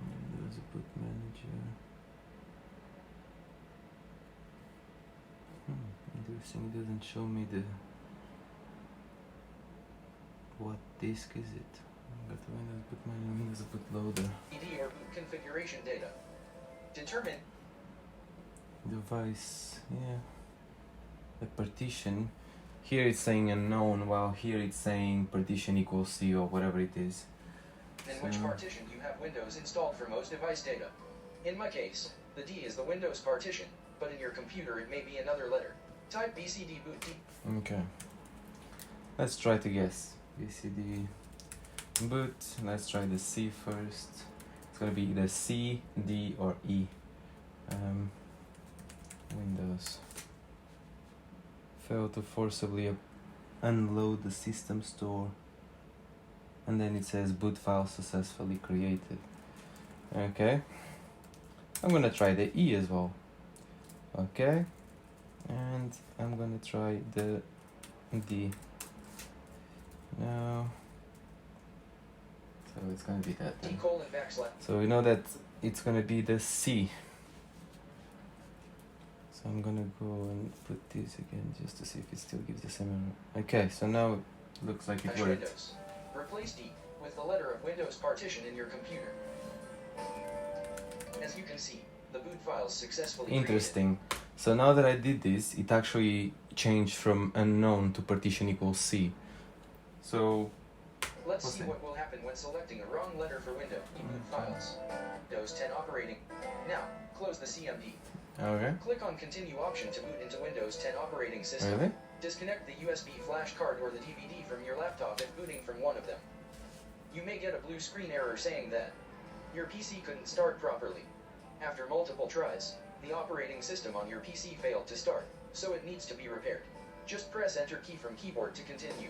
Windows boot manager. Interesting, it doesn't show me the what disk is it. I got Windows boot manager, Windows boot loader. ED or boot configuration data. Determine Device, yeah. The partition. Here it's saying unknown, while here it's saying partition equals C or whatever it is. in which partition you have Windows installed for most device data. In my case, the D is the Windows partition, but in your computer it may be another letter. Type BCD boot D. Okay. Let's try to guess. BCD boot. Let's try the C first. It's gonna be either C, D, or E. Windows. Fail to forcibly unload the system store. And then it says boot file successfully created. Okay. I'm gonna try the E as well. Okay. And I'm gonna try the D. Now. So it's gonna be that D then. colon backslash. So we know that it's gonna be the C. So I'm gonna go and put this again just to see if it still gives the same error. Okay, so now it looks like it Hash worked. Windows. Replace D with the letter of Windows partition in your computer. As you can see, the boot files successfully Interesting. So now that I did this, it actually changed from unknown to partition equals C. So created. Let's see what will happen when selecting a wrong letter for Windows boot files. Windows 10 operating. Now, close the CMD. okay. Click on Continue option to boot into Windows 10 operating system. Really? Disconnect the USB flash card or the DVD from your laptop if booting from one of them. You may get a blue screen error saying that your PC couldn't start properly. After multiple tries, the operating system on your PC failed to start, so it needs to be repaired. Just press Enter key from keyboard to continue.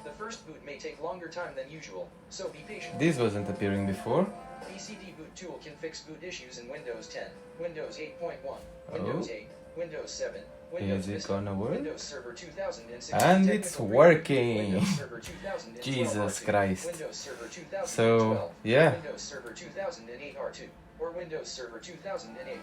The first boot may take longer time than usual, so be patient. This wasn't appearing before. BCD boot tool can fix boot issues in Windows 10, Windows 8.1, Windows 8, Windows 7, Windows Is it Vista, gonna work? Windows Server 2006, And it's Technical working. Windows Server 2012 Jesus R2, Christ. Windows Server 2012, So, yeah. Windows Server 2008 R2, or Windows Server 2008.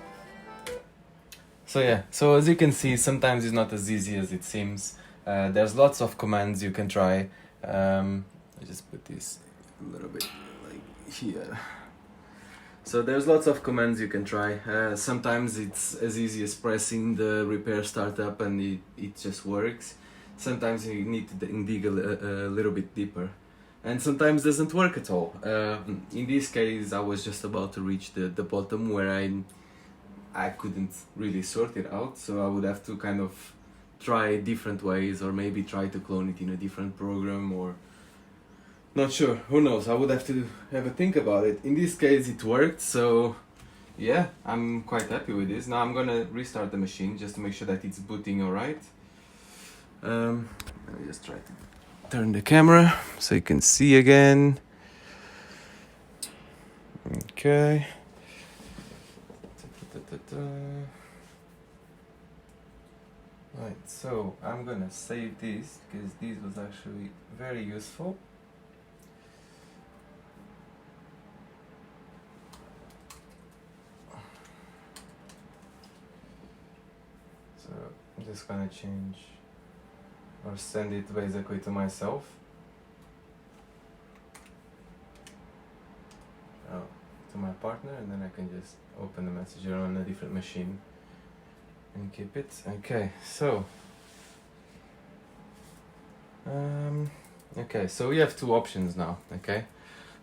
So yeah, so as you can see, sometimes it's not as easy as it seems. There's lots of commands you can try. I just put this a little bit like here. So there's lots of commands you can try. Sometimes it's as easy as pressing the repair startup and it just works. Sometimes you need to dig a little bit deeper. And sometimes it doesn't work at all. In this case, I was just about to reach the bottom where I couldn't really sort it out. So I would have to kind of try different ways, or maybe try to clone it in a different program, or not sure, who knows, I would have to have a think about it. In this case it worked, so yeah, I'm quite happy with this. Now I'm gonna restart the machine just to make sure that it's booting alright. Let me just try to turn the camera so you can see again. Okay. Right, so I'm gonna save this because this was actually very useful. So I'm just gonna change or send it basically to myself. To my partner, and then I can just open the messenger on a different machine and keep it. Okay, so okay, so we have two options now. Okay,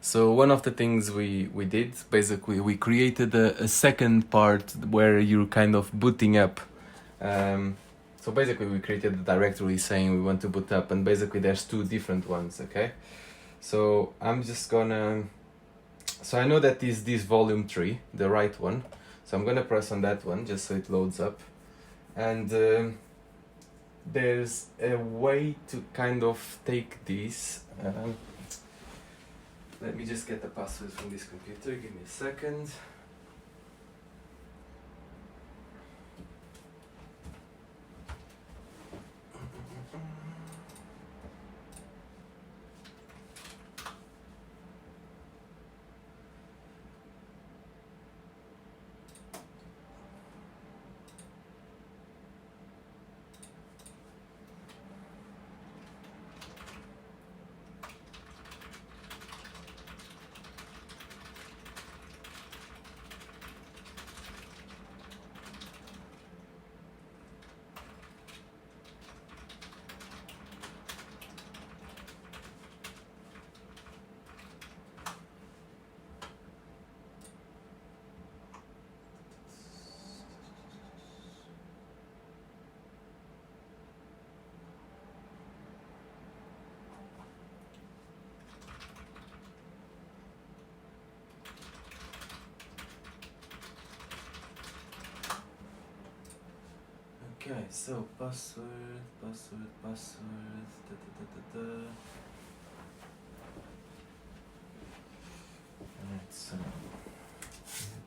so one of the things we did, basically we created a second part where you're kind of booting up. So basically we created a directory saying we want to boot up, and basically there's two different ones. Okay, so I'm just gonna, so I know that is this volume 3, the right one, so I'm gonna press on that one just so it loads up. And there's a way to kind of take this. Let me just get the password from this computer, give me a second. So password. Alright, so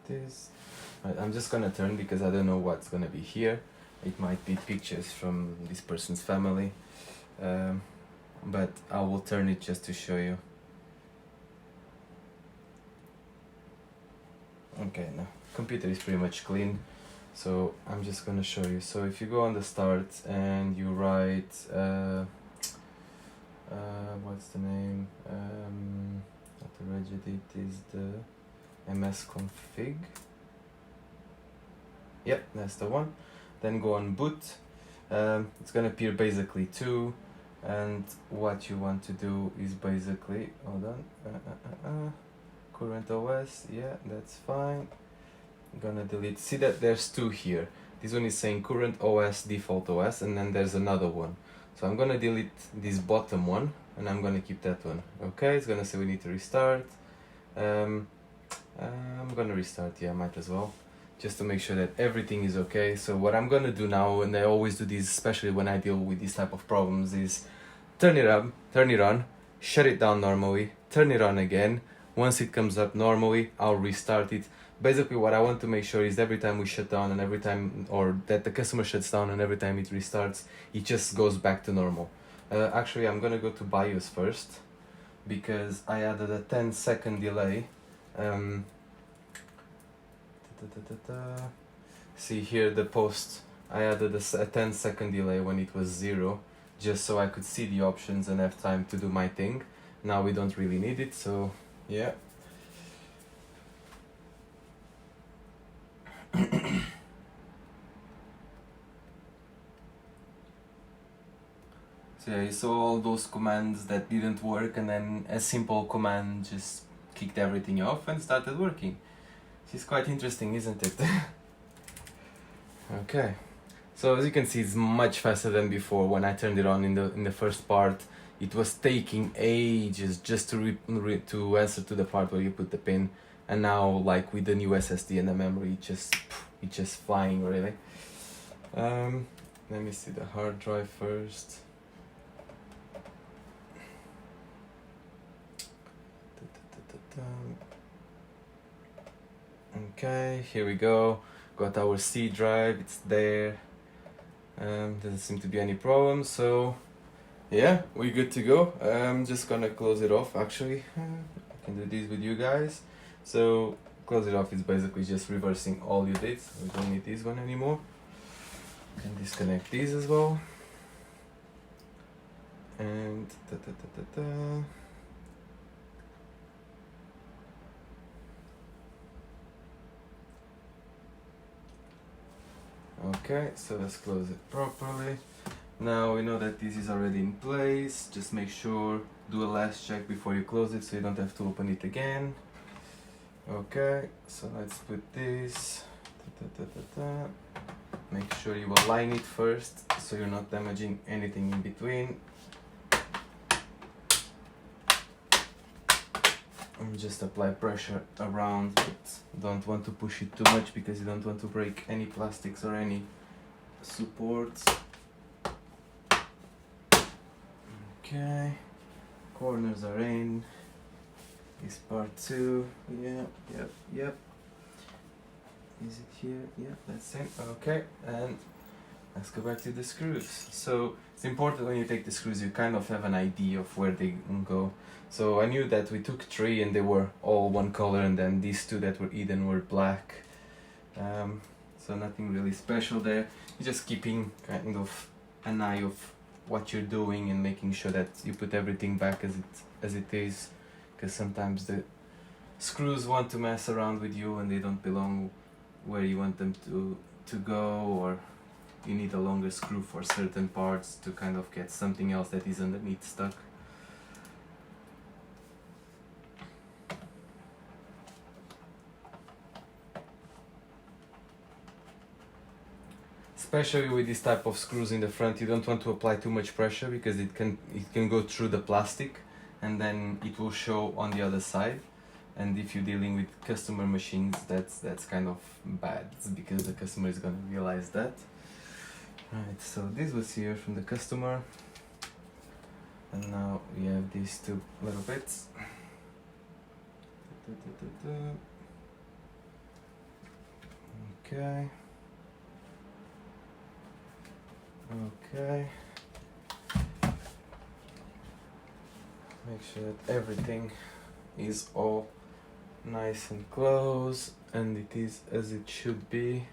it is. Right, I'm just gonna turn because I don't know what's gonna be here. It might be pictures from this person's family, but I will turn it just to show you. Okay, now computer is pretty much clean, so I'm just gonna show you. So if you go on the start and you write what's the name, not the regedit, is the ms config. Yep, that's the one. Then go on boot. It's gonna appear basically 2, and what you want to do is basically, hold on, current OS, yeah, that's fine. I'm gonna delete, see that there's 2 here. This one is saying current OS, default OS, and then there's another one. So I'm gonna delete this bottom one, and I'm gonna keep that one. Okay, it's gonna say we need to restart. I'm gonna restart, yeah, might as well, just to make sure that everything is okay. So what I'm gonna do now, and I always do this, especially when I deal with these type of problems, is turn it up, turn it on, shut it down normally, turn it on again. Once it comes up normally, I'll restart it. Basically what I want to make sure is every time we shut down and every time, or that the customer shuts down and every time it restarts, it just goes back to normal. Actually, I'm gonna go to BIOS first, because I added a 10-second delay. See here the post, I added a 10-second delay when it was 0, just so I could see the options and have time to do my thing. Now we don't really need it, so yeah. So yeah, you saw all those commands that didn't work, and then a simple command just kicked everything off and started working. It's quite interesting, isn't it? Okay, so as you can see, it's much faster than before. When I turned it on in the first part, it was taking ages just to answer to the part where you put the pin, and now, like with the new SSD and the memory, it's just flying really. Let me see the hard drive first. Okay, here we go. Got our C drive, it's there. Doesn't seem to be any problem, so yeah, we're good to go. I'm just gonna close it off actually. I can do this with you guys. So close it off is basically just reversing all you did. We don't need this one anymore. You can disconnect these as well. And okay, so let's close it properly. Now we know that this is already in place. Just make sure, do a last check before you close it so you don't have to open it again. Okay, so let's put this. Make sure you align it first so you're not damaging anything in between. And just apply pressure around, but don't want to push it too much because you don't want to break any plastics or any supports. Okay, corners are in. Is part 2. Yep. Is it here? Yeah, that's it. Okay, and let's go back to the screws. So it's important when you take the screws, you kind of have an idea of where they go. So I knew that we took 3 and they were all one color, and then these 2 that were hidden were black. So nothing really special there. You're just keeping kind of an eye of what you're doing and making sure that you put everything back as it is, because sometimes the screws want to mess around with you and they don't belong where you want them to go, or you need a longer screw for certain parts to kind of get something else that is underneath stuck. Especially with this type of screws in the front, you don't want to apply too much pressure because it can go through the plastic and then it will show on the other side. And if you're dealing with customer machines, that's kind of bad, because the customer is going to realize that. Right, so this was here from the customer, and now we have these two little bits. Okay. Okay. Make sure that everything is all nice and close, and it is as it should be.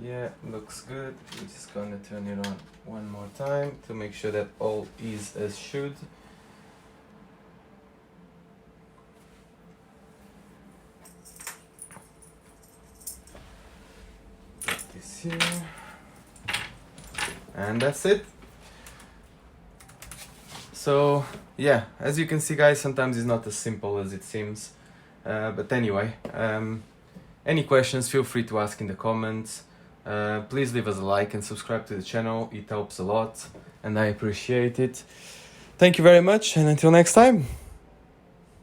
Yeah, looks good. We're just gonna turn it on one more time to make sure that all is as should. Put this here. And that's it. So yeah, as you can see guys, sometimes it's not as simple as it seems. But anyway, any questions, feel free to ask in the comments. Please leave us a like and subscribe to the channel. It helps a lot and I appreciate it. Thank you very much, and until next time.